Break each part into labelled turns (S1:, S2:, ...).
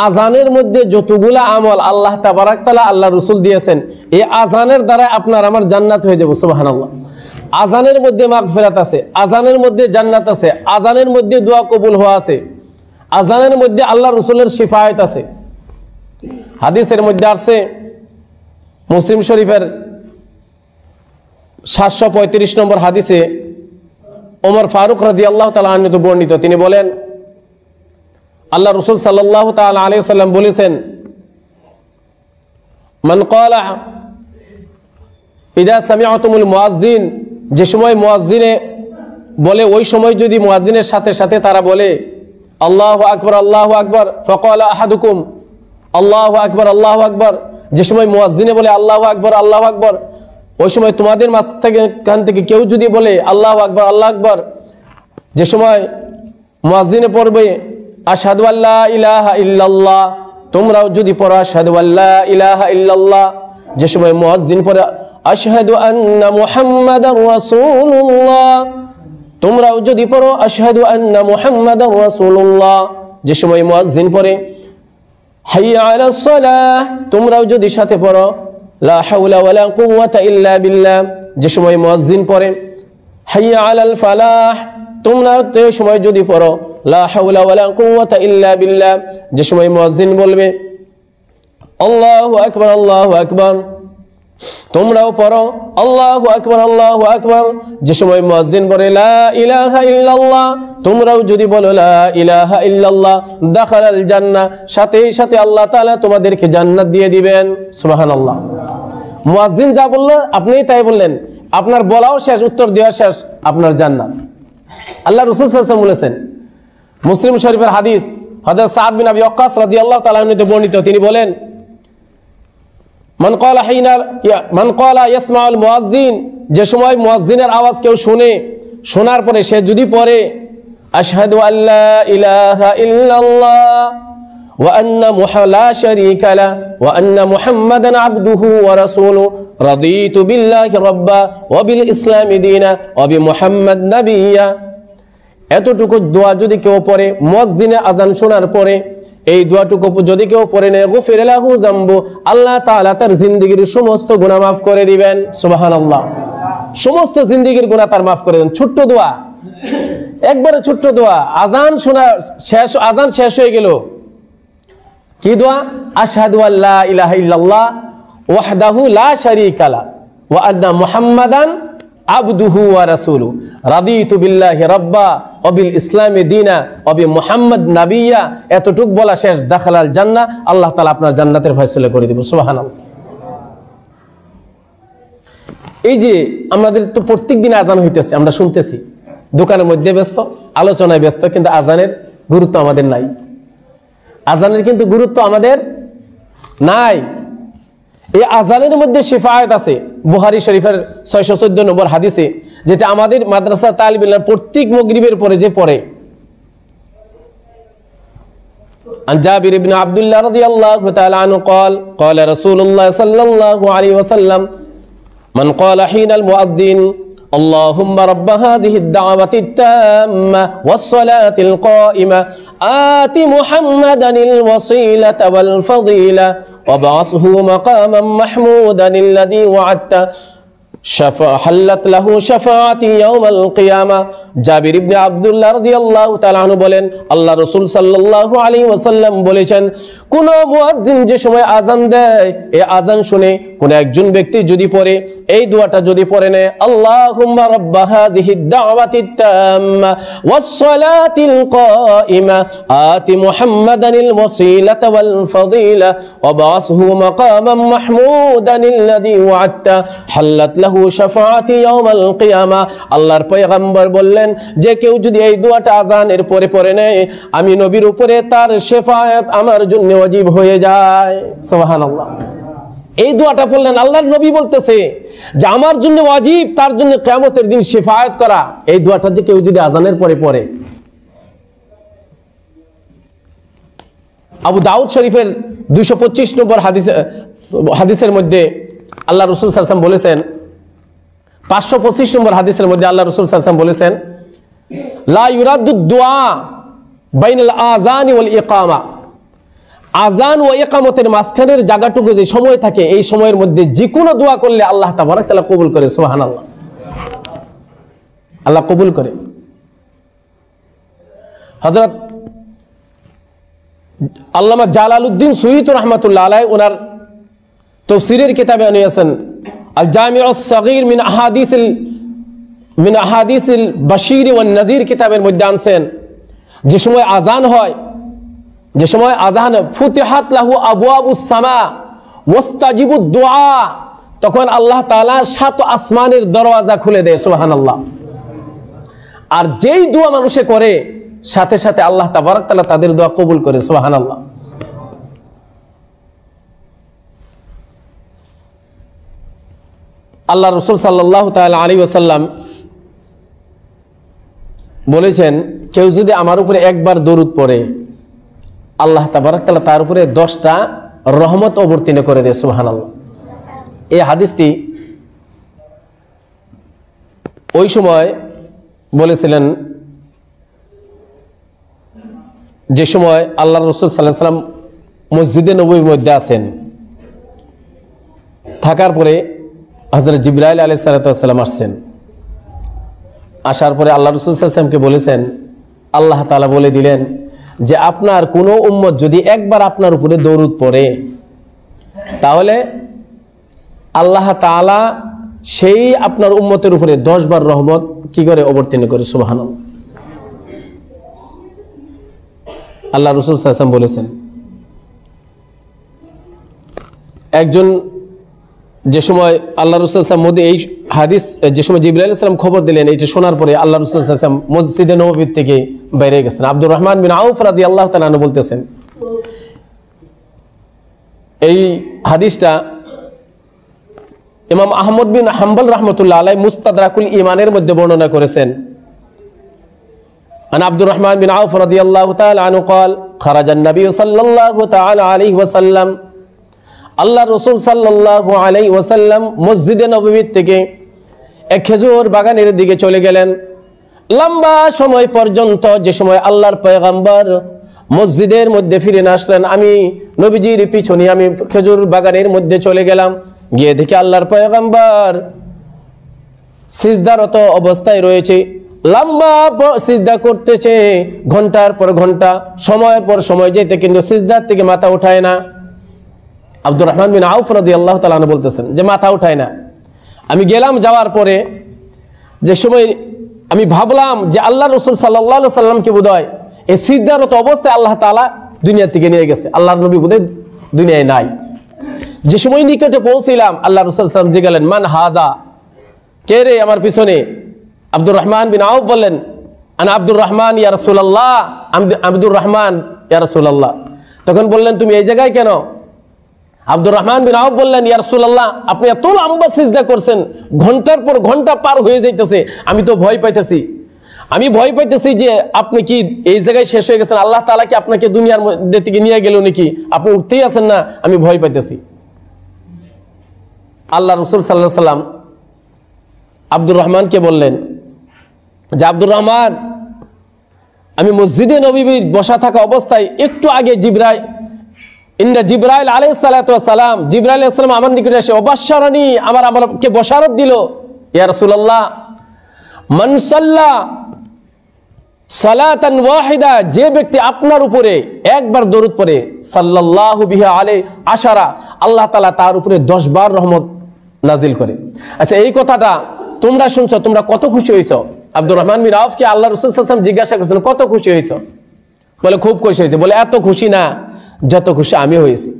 S1: আজানের মধ্যে যতগুলা আমল আল্লাহ তাবারাক তাআলা আল্লাহ রাসূল দিয়েছেন, এই আজানের দ্বারা আপনার আমার জান্নাত হয়ে যাবে। সুবহানাল্লাহ। আজানের মধ্যে মাগফিরাত আছে, আজানের মধ্যে জান্নাত আছে, আজানের মধ্যে দোয়া কবুল হওয়া আছে, আজানের মধ্যে আল্লাহ রাসূলের শিফায়াত আছে। হাদিসের মধ্যে আছে, মুসলিম শরীফের 735 নম্বর হাদিসে ওমর ফারুক রাদিয়াল্লাহু তাআলা আনহু বর্ণিত, তিনি বলেন আল্লাহ রাসূল সাল্লাল্লাহু তাআলা আলাইহি ওয়াসাল্লাম বলেছেন, মান ক্বালা ইদা সামিআতুমুল মুয়াজ্জিন, যে সময় মুয়াজ্জিনে বলে ওই সময় যদি মুয়াজ্জিনের সাথে সাথে তারা বলে আল্লাহু আকবার আল্লাহু আকবার, ফাকালা আহাদুকুম আল্লাহু আকবার আল্লাহু আকবার, যে সময় মুয়াজ্জিনে বলে আল্লাহু আকবার আল্লাহু আকবার, ওই সময় তোমাদের মাঝ থেকে কেউ যদি বলে আল্লাহু আকবার আল্লাহু আকবার, যে সময় মুয়াজ্জিনে পড়বে আশহাদু আল্লা ইলাহা ইল্লাল্লাহ, তোমরাও যদি পড়ো আশহাদু আল্লা ইলাহা ইল্লাল্লাহ, যে সময় মুয়াজ্জিন পড়ে আশহাদু আন্না মুহাম্মাদার রাসূলুল্লাহ, তোমরাও যদি পড়ো আশহাদু আন্না মুহাম্মাদার রাসূলুল্লাহ, যে সময় মুয়াজ্জিন পড়ে হাইয়া আলাস সালাহ, তোমরাও যদি সাথে পড়ো লা হাওলা ওয়ালা কুওয়াতা ইল্লা বিল্লাহ, যে সময় মুয়াজ্জিন পড়ে হাইয়া আলাল ফালাহ, তোমরা তো সময় যদি পড়ো লা হাওলা ওয়ালা কুওয়াতা ইল্লা বিল্লাহ, যে সময় মুয়াজ্জিন বলবে আল্লাহু আকবার আল্লাহু আকবার, তোমরাও পড়ো আল্লাহু আকবার আল্লাহু আকবার, যে সময় মুয়াজ্জিন বলে লা ইলাহা ইল্লাল্লাহ, তোমরাও যদি বলো লা ইলাহা ইল্লাল্লাহ দাখালাল জান্নাহ, সাথে সাথে আল্লাহ তাআলা তোমাদেরকে জান্নাত দিয়ে দিবেন। সুবহানাল্লাহ। মুয়াজ্জিন যা বলল আপনি তাই বললেন, আপনার বলাও শেষ, উত্তর দেওয়া শেষ, আপনার জান্নাত। আল্লাহ রাসূল সাল্লাল্লাহু আলাইহি ওয়াসাল্লাম বলেছেন, মুসলিম শরীফের হাদিস, হযরত সাদ বিন আবি ওয়াক্কাস রাদিয়াল্লাহু তাআলা আনহু বর্ণিত, তিনি বলেন মান ক্বালা ইয়াসমাউল মুয়াজ্জিন, যে সময় মুয়াজ্জিনের আওয়াজ কেউ শুনে, শোনার পরে সে যদি পড়ে আশহাদু আল্লা ইলাহা ইল্লাল্লাহ ওয়া আন্না লা শারীকা লা ওয়া আন্না মুহাম্মাদান আবদুহু ওয়া রাসূলুহু রাদিতু বিল্লাহি রাব্বা ওয়া বিল ইসলামি দীনা ওয়া বি মুহাম্মাদ নাবিয়্যা, এতটুকু দোয়া যদি কেউ পড়ে মুয়াজ্জিনে আযান শোনার পরে, এই দোয়াটুকু যদি কেউ পড়ে নেয় গুফির লাহু যামবু, আল্লাহ তাআলা তার জিন্দেগীর সমস্ত গুনাহ মাফ করে দিবেন। সুবহানাল্লাহ। সমস্ত জিন্দেগীর গুনাহ তার মাফ করে দেন। ছোট্ট দোয়া, একবারে ছোট্ট দোয়া। আযান শোনা শেষ, আযান শেষ হয়ে গেল, কি দোয়া? আশহাদু আল্লা ইলাহা ইল্লাল্লাহ ওয়াহদাহু লা শারীকা লা ওয়া আন্না মুহাম্মাদান আবদুহু ওয়া রাসূলুহু রাদিতু বিল্লাহি রাব্বা ওয়া বিল ইসলামি দীনা ওয়া বি মুহাম্মাদ নাবিয়্যা, এতটুক বলা শেষ, দাখালাল জান্নাহ, আল্লাহ তাআলা আপনার জান্নাতের ফয়সালা করে দিবেন। সুবহানাল্লাহ। এই যে আমাদের তো প্রত্যেকদিন আযান হইতেছে, আমরা শুনতেছি, দোকানের মধ্যে ব্যস্ত, আলোচনায় ব্যস্ত, কিন্তু আযানের গুরুত্ব আমাদের নাই। আযানের কিন্তু গুরুত্ব আমাদের নাই। এই আযানের মধ্যে শিফায়াত আছে। বুখারী শরীফের 614 নম্বর হাদিসে, যেটা আমাদের মাদ্রাসা তালিব ইলম প্রত্যেক মাগরিবের পরে যে পড়ে, عن جابر بن عبد الله رضي الله تعالى عنه قال قال رسول الله صلى الله عليه وسلم من قال حين المؤذن اللهم رب هذه الدعوة التامة والصلاة القائمة آت محمدا الوسيلة والفضيلة وابعثه مقاما محمودا الذي وعدته حلت له شفاعتي يوم القيامة। জাবির ইবনে আব্দুল্লাহ রাদিয়াল্লাহু তাআলা আনহু বলেন, আল্লাহ রাসূল সাল্লাল্লাহু আলাইহি ওয়াসাল্লাম বলেছেন, কোন মুয়াজ্জিন যে সময় আযান দেয়, এই আযান শুনে কোন একজন ব্যক্তি যদি পড়ে, এই দোয়াটা যদি পড়ে নেয়, আল্লাহুম্মা রাব্বা হাযিহিদ দাওয়াতিত তাম্মা ওয়াস সালাতিল কাইমা আতি মুহাম্মাদানিল ওয়াসিলাতা ওয়াল ফাদিলা ওয়া বা'সহু মাকামান মাহমুদানিল্লাযী ওয়া'আদতা হাল্লাত লাহু শাফাআতি ইয়াউমাল কিয়ামা। আল্লাহর পয়গম্বর বললেন, যে কেউ যদি এই দোয়াটা আযানের পরে পড়ে নেয়, আমি নবীর উপরে তার শাফায়াত আমার জন্য ওয়াজিব হয়ে যায়। সুবহানাল্লাহ। এই দোয়াটা পড়লেন, আল্লাহর নবী বলতেছে যে আমার জন্য ওয়াজিব, তার জন্য কিয়ামতের দিন শাফায়াত করা। এই দোয়াটা যে কেউ যদি আযানের পরে পড়ে। আবু দাউদ শরীফের 225 নম্বর হাদিসের মধ্যে আল্লাহ রাসূল সাল্লাল্লাহু আলাইহি ওয়াসাল্লাম বলেছেন, 525 নম্বর হাদিসের মধ্যে আল্লাহ রাসূল সাল্লাল্লাহু আলাইহি ওয়াসাল্লাম বলেছেন, লা ইউরাদ্দু দুআ বাইনাল আযানি ওয়াল ইকামা, আজান ও ইকামতের মাঝখানের জায়গাটুকু যে সময় থাকে, এই সময়ের মধ্যে যে কোনো দোয়া করলে আল্লাহ তাবারক তাআলা কবুল করে। সুবহানাল্লাহ, আল্লাহ কবুল করে। হযরত আল্লামা জালালউদ্দিন সুয়ুতী রাহমাতুল্লাহ আলাইহি ওনার তাফসীরের কিতাবে আনিয়েছেন আল জামিউস সাগীর মিন আহাদিসিল বাশীর ওয়ান নাযীর কিতাবের মধ্যে আনছেন, যে সময় আজান হয়, যে সময় আজান ফুতিহাত লাহু আবওয়াবুস সামা ওয়াস্তাজিবুদ দুআ, তখন আল্লাহ তাআলা 7 আসমানের দরওয়াজা খুলে দেয়। সুবহানাল্লাহ। আর যেই দোয়া মানুষে করে সাথে সাথে আল্লাহ তাবারক তাআলা তাদের দোয়া কবুল করে। সুবহানাল্লাহ। আল্লাহ রাসূল সাল্লাল্লাহু তাআলা আলাইহি ওয়াসাল্লাম বলেছেন, কেউ যদি আমার উপরে একবার দরুদ পড়ে, আল্লাহ তাবারক তাআলা তার উপরে 10টা রহমত অবতীর্ণ করে দেয়। সুবহানাল্লাহ। এই হাদিসটি ওই সময় বলেছিলেন যে সময় আল্লাহ রাসূল সাল্লাল্লাহু আলাইহি ওয়াসাল্লাম মসজিদে নববীর মধ্যে আছেন, থাকার পরে হযরত জিবরাইল আলাইহিস সালাম আসছেন। আসার পরে আল্লাহ রাসূল সাল্লাল্লাহু আলাইহি ওয়াসাল্লামকে বলেছেন, আল্লাহ তাআলা বলে দিলেন যে আপনার কোনো উম্মত যদি একবার আপনার উপরে দরুদ পড়ে, তাহলে আল্লাহ তাআলা সেই আপনার উম্মতের উপরে 10 বার রহমত কি করে অবতীর্ণ করে। সুবহানাল্লাহ। আল্লাহ রাসূল সাল্লাল্লাহু আলাইহি ওয়াসাল্লাম বলেছেন, একজন যে সময় আল্লাহ রাসূল সাল্লাল্লাহু আলাইহি ওয়াসাল্লাম এই হাদিস যে সময় জিবরাইল আলাইহিস সালাম খবর দিলেন, এটা শোনার পরে আল্লাহ রাসূল সাল্লাল্লাহু আলাইহি ওয়াসাল্লাম মসজিদে নববী থেকে বাইরে গেছেন। আব্দুর রহমান বিন আউফ রাদিয়াল্লাহু তাআলা আনহু বলতেছেন, এই হাদিসটা ইমাম আহমদ বিন হাম্বল রাহমাতুল্লাহ আলাইহি মুস্তাদরাকুল ঈমানের মধ্যে বর্ণনা করেছেন। আন আব্দুর রহমান বিন আউফ রাদিয়াল্লাহু তাআলা আনহু قال خرج النبي صلى الله تعالى عليه وسلم, আল্লাহ রাসূল সাল্লাল্লাহু আলাইহি ওয়াসাল্লাম মসজিদে নববী থেকে এক খেজুর বাগানের দিকে চলে গেলেন। লম্বা সময় পর্যন্ত যে সময় আল্লাহর পয়গম্বর মসজিদের মধ্যে ফিরে না আসলেন, আমি নবীজির পিছনে আমি খেজুর বাগানের মধ্যে চলে গেলাম। গিয়ে দেখি আল্লাহর পয়গম্বর সিজদারত অবস্থায় রয়েছে, লম্বা সিজদা করতেছে, ঘন্টার পর ঘন্টা, সময়ের পর সময় যেতে কিন্তু সিজদার থেকে মাথা উঠায় না। আব্দুর রহমান বিন আউফ রাদিয়াল্লাহু তাআলা আনহু বলতেছেন যে মাথা উঠায় না। আমি গেলাম, যাওয়ার পরে যে সময় আমি ভাবলাম যে আল্লাহ রাসূল সাল্লাল্লাহু আলাইহি ওয়াসাল্লামকে বোধহয় এই সিজদারত অবস্থায় আল্লাহ তাআলা দুনিয়া থেকে নিয়ে গেছে, আল্লাহর নবী বোধহয় দুনিয়ায় নাই। যে সময় নিকটে পৌঁছিলাম, আল্লাহ রাসূল সাল্লাল্লাহু আলাইহি ওয়াসাল্লাম জিজ্ঞাসা করলেন, মান হাজা, কে রে আমার পিছনে? আব্দুর রহমান বিন আউফ বললেন, আনা আব্দুর রহমান ইয়া রাসূলুল্লাহ, আব্দুর রহমান ইয়া রাসূলুল্লাহ। তখন বললেন, তুমি এই জায়গায় কেন? আব্দুর রহমান বিন আউফ বললেন, ইয়া রাসূলুল্লাহ, আপনি এত লম্বা সিজদা করছেন, ঘন্টার পর ঘন্টা পার হয়ে যাইতেছে, আমি তো ভয় পাইতেছি। আমি ভয় পাইতেছি যে আপনি কি এই জায়গায় শেষ হয়ে গেছেন, আল্লাহ তাআলা কি আপনাকে দুনিয়ার মধ্যে থেকে নিয়ে গেল নাকি, আপনি উঠতেই আছেন না, আমি ভয় পাইতেছি। আল্লাহ রাসূল সাল্লাল্লাহু আলাইহি ওয়াসাল্লাম আব্দুর রহমানকে বললেন যে আব্দুর রহমান, আমি মসজিদে নববী বসা থাকা অবস্থায় একটু আগে জিবরাইল আলাইহিস সালাতু ওয়াস সালাম, জিবরাইল আলাইহিস সালাম আমার নিকটে এসে অবাশশারানি, আমাকে বশারত দিল, ইয়া রাসূলুল্লাহ, মান সাল্লা সালাতান ওয়াহিদা, যে ব্যক্তি আপনার উপরে একবার দরুদ পড়ে, সাল্লাল্লাহু বিহা আলাইহি আশারা, আল্লাহ তাআলা তার উপরে 10 বার রহমত নাজিল করে। আচ্ছা, এই কথাটা তোমরা শুনছো, তোমরা কত খুশি হয়েছো? আব্দুর রহমান বিন আউফকে আল্লাহ রাসূল সাল্লাল্লাহু আলাইহি ওয়াসাল্লাম জিজ্ঞাসা করেছেন, কত খুশি হয়েছো? বলে খুব খুশি হয়েছে। বলে এত খুশি না যত খুশি আমি হয়েছি।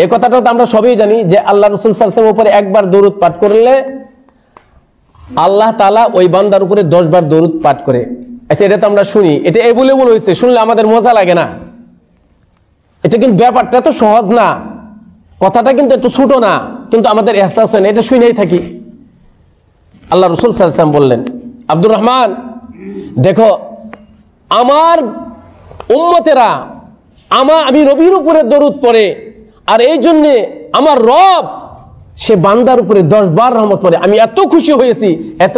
S1: এই কথাটা তো আমরা সবাই জানি যে আল্লাহ রাসূল সাল্লাল্লাহু আলাইহি ওয়াসাল্লামের উপরে একবার দরুদ পাঠ করলে আল্লাহ তাআলা ওই বান্দার উপরে 10 বার দরুদ পাঠ করে। আচ্ছা, এটা তো আমরা শুনি, এটা এভেলেবল হয়েছে, শুনলে আমাদের মজা লাগে না। এটা কিন্তু ব্যাপারটা তো সহজ না, কথাটা কিন্তু একটু ছোট না, কিন্তু আমাদের এহসাস হয় না, এটা শুনেই থাকি। আল্লাহ রাসূল সাল্লাল্লাহু আলাইহি ওয়াসাল্লাম বললেন, আব্দুর রহমান, দেখো আমার উম্মতেরা আমি নবীর উপরে দরুদ পড়ে, আর এই জন্যে আমার রব সে বান্দার উপরে 10 বার রহমত পড়ে। আমি এত খুশি হয়েছি, এত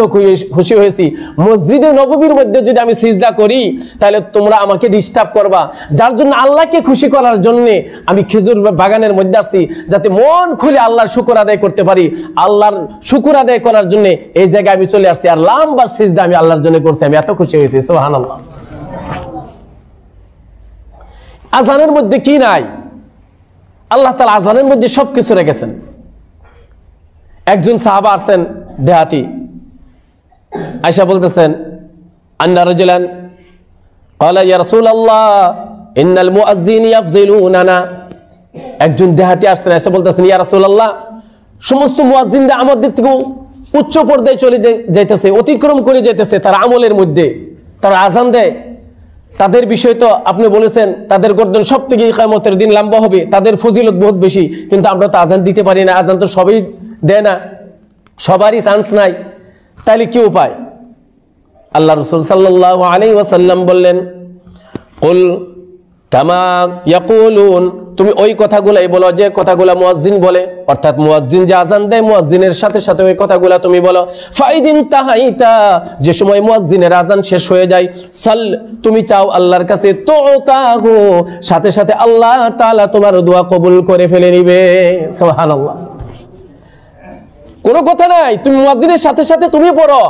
S1: খুশি হয়েছি, মসজিদে নববীর মধ্যে যদি আমি সিজদা করি তাহলে তোমরা আমাকে ডিস্টার্ব করবা, যার জন্য আল্লাহকে খুশি করার জন্য আমি খেজুর বাগানের মধ্যে আসছি, যাতে মন খুলে আল্লাহর শুকর আদায় করতে পারি। আল্লাহর শুকর আদায় করার জন্য এই জায়গায় আমি চলে আসছি, আর লম্বা সিজদা আমি আল্লাহর জন্য করছি। আমি এত খুশি হয়েছি, সুবহানাল্লাহ। আজানের মধ্যে কি নাই? আল্লাহ তাআলা আজানের মধ্যে সবকিছু রেখেছেন। একজন সাহাবা আসছেন দেহাতি, আয়েশা বলতেছেন আন্না রাজুলান ক্বালা ইয়া রাসূলুল্লাহ ইন্নাল মুআজ্জিন ইয়াফযিলুনানা। একজন দেহাতি আসছেন, আয়েশা বলতেছেন ইয়া রাসূলুল্লাহ, সমস্ত মুয়াজ্জিনরা আমাদের থেকে উচ্চ পর্যায়ে চলে যাইতেছে, অতিক্রম করে যাইতেছে তার আমলের মধ্যে, তারা আজান দেয়, তাদের বিষয় তো আপনি বলেছেন তাদের গর্দন সব থেকে কিয়ামতের দিন লম্বা হবে, তাদের ফজিলত বহুত বেশি, কিন্তু আমরা তো আজান দিতে পারি না, আজান তো সবাই দেয় না, সবারই চান্স নাই, তাইলে কি উপায়? আল্লাহ রাসূল সাল্লাল্লাহু আলাইহি ওয়াসাল্লাম বললেন কুল কামা ইয়াকুলুন, তুমি ওই কথাগুলাই বলো যে কথাগুলা মুয়াজ্জিন বলে, অর্থাৎ মুয়াজ্জিন যে আজান দেয় মুয়াজ্জিনের সাথে সাথে ওই কথাগুলা তুমি বলো। ফাইদিন তাহাইতা, যে সময় মুয়াজ্জিনের আজান শেষ হয়ে যায়, সাল, তুমি চাও আল্লাহর কাছে, তুতাহু, সাথে সাথে আল্লাহ তাআলা তোমার দোয়া কবুল করে ফেলে নেবে। সুবহানাল্লাহ। কোনো কথা নাই, তুমি মুয়াজ্জিনের সাথে সাথে তুমি পড়ো,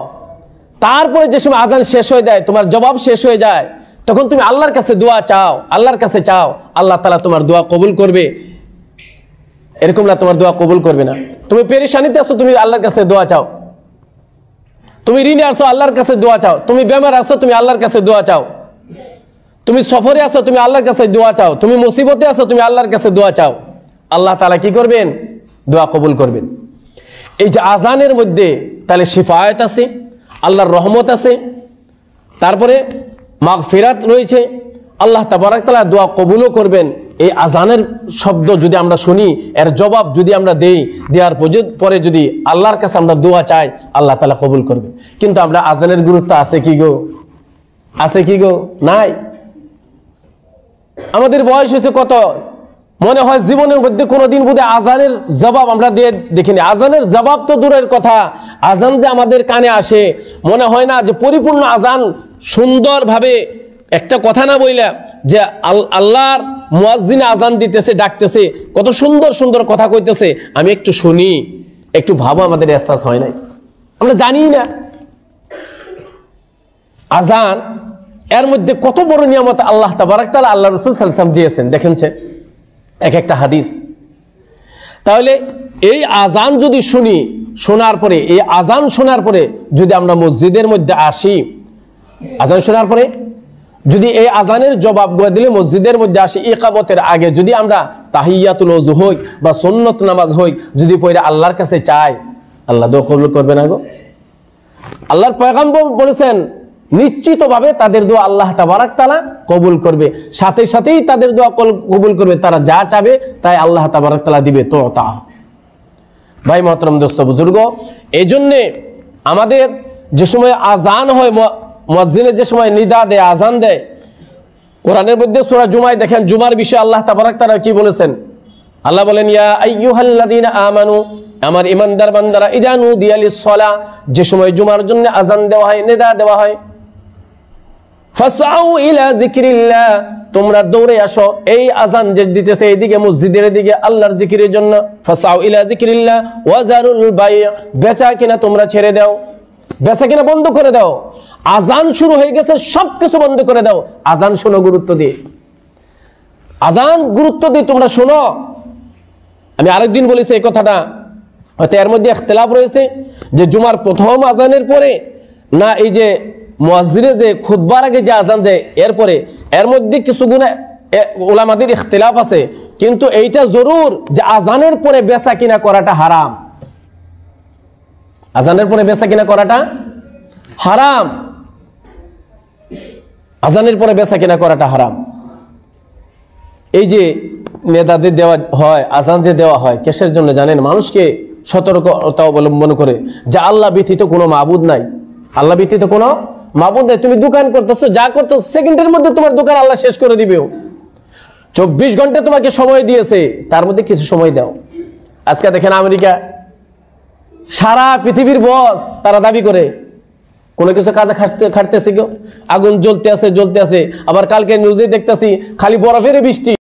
S1: তারপরে যে সময় আজান শেষ হয়ে যায়, তোমার জবাব শেষ হয়ে যায়, তখন তুমি আল্লাহর কাছে দোয়া চাও, আল্লাহর কাছে চাও, আল্লাহ তাআলা তোমার দোয়া কবুল করবে। এরকম না তোমার দোয়া কবুল করবে না। তুমি পেরেশানিতে আছো, তুমি আল্লাহর কাছে দোয়া চাও, তুমি ঋণে আছো, আল্লাহর কাছে দোয়া চাও, তুমি বেমার আছো, তুমি আল্লাহর কাছে দোয়া চাও, তুমি সফরে আছো, তুমি আল্লাহর কাছে দোয়া চাও, তুমি মুসিবতে আছো, তুমি আল্লাহর কাছে দোয়া চাও, আল্লাহ তাআলা কি করবেন? দোয়া কবুল করবেন। এই যে আজানের মধ্যে তাহলে শিফায়াত আছে, আল্লাহর রহমত আছে, তারপরে মাগফিরাত রয়েছে, আল্লাহ তাবারক তাআলা দোয়া কবুলও করবেন। এই আজানের শব্দ যদি আমরা শুনি, এর জবাব যদি আমরা দেই, দেওয়ার পরে যদি আল্লাহর কাছে আমরা দোয়া চাই, আল্লাহ তাআলা কবুল করবে। কিন্তু আমরা আজানের গুরুত্ব আছে কি গো? আছে কি গো? নাই। আমাদের বয়স হয়েছে কত, মনে হয় জীবনের মধ্যে কোনোদিন বোধহয় আজানের জবাব আমরা দিয়ে দেখিনি। আজানের জবাব তো দূরের কথা, আজান যে আমাদের কানে আসে, মনে হয় না যে পরিপূর্ণ আজান সুন্দরভাবে একটা কথা না বইলা যে আল্লাহর মুয়াজ্জিন আজান দিতেছে, ডাকতেছে, কত সুন্দর সুন্দর কথা কইতেছে, আমি একটু শুনি, একটু ভাবো, আমাদের এহসাস হয় নাই, আমরা জানি না। আজান এর মধ্যে কত বড় নিয়ামত আল্লাহ তাবারক তাআলা আল্লাহ রাসূল সাল্লাল্লাহু আলাইহি ওয়াসাল্লাম দিয়েছেন, দেখেনছে এক একটা হাদিস। তাহলে এই আজান যদি শুনি, শোনার পরে, এই আজান শোনার পরে যদি আমরা মসজিদের মধ্যে আসি, আজান শোনার পরে যদি এই আজানের জবাব দিলে মসজিদের মধ্যে আসি, ইকামতের আগে যদি আমরা তাহিয়াতুল ওযু হই বা সুন্নত নামাজ হই, যদি পড়ে আল্লাহর কাছে চাই, আল্লাহ দোয়া কবুল করবে না গো? আল্লাহর পয়গম্বর বলেছেন নিশ্চিতভাবে তাদের দোয়া আল্লাহ তাবারক তাআলা কবুল করবে, সাথে সাথেই তাদের দোয়া কবুল করবে, তারা যা চাবে তাই আল্লাহ তাবারক তাআলা দিবে। তো তা ভাই মহতরম দোস্ত বুজুর্গ, এই জন্যে আমাদের যে সময় আজান হয়, মুয়াজ্জিনের যে সময় নিদা দেয়, আজান দেয়, কোরআনের মধ্যে সূরা জুমায় দেখেন, জুমার বিষয়ে আল্লাহ তাবারক তাআলা কি বলেছেন? আল্লাহ বলেন ইয়া আইয়ুহাল্লাযীনা আমানু, আমার ঈমানদার বান্দারা, ইযা নুদিয়া লিস-সালাহ, যে সময় জুমার জন্য আজান দেওয়া হয়, নিদা দেওয়া হয়, ফাসআউ ইলা যিকরিল্লাহ, তোমরা দৌড়ে আসো এই আজান যে দিতেছে এইদিকে, মসজিদের দিকে, আল্লাহর জিকিরের জন্য। ফাসআউ ইলা যিকরিল্লাহ ওয়া যারুল বাই', বেচা কিনা তোমরা ছেড়ে দাও, বেচা কিনা বন্ধ করে দাও। আজান শুরু হয়ে গেছে, সবকিছু বন্ধ করে দাও, আজান শোনো গুরুত্ব দিয়ে, আজান গুরুত্ব দিয়ে তোমরা শোনো। আমি আরেকদিন বলেছি এই কথাটা, হয়তো এর মধ্যে ইখতিলাফ রয়েছে যে জুমার প্রথম আজানের পরে না এই যে মুয়াজ্জিনে যে খুতবার আগে যে আজান দেয় এরপরে, এর মধ্যে কিছু গুণে উলামাদের ইখতিলাফ আছে, কিন্তু এইটা জরুর যে আজানের পরে বেচা কিনা করাটা হারাম, আজানের পরে বেচা কিনা করাটা হারাম, আজানের পরে বেচা কিনা করাটা হারাম। এই যে নেদাদের দেওয়া হয়, আজান যে দেওয়া হয়, কিসের জন্য জানেন? মানুষকে সতর্কতা অবলম্বন করে যে আল্লাহ ব্যতীত কোনো মাবুদ নাই, আল্লাহ ব্যতীত কোনো মাবুদ নাই। তুমি দোকান করতেছো, যা করতেছো, সেকেন্ডের মধ্যে তোমার দোকান আল্লাহ শেষ করে দিবেও। 24 ঘন্টা তোমাকে সময় দিয়েছে, তার মধ্যে কিছু সময় দাও। আজকে দেখেন আমেরিকা সারা পৃথিবীর বস তারা দাবি করে, কোনো কিছু কাজে খাটতেছে কেউ, আগুন জ্বলতে আছে, আবার কালকে নিউজে দেখতেছি খালি বরফের বৃষ্টি।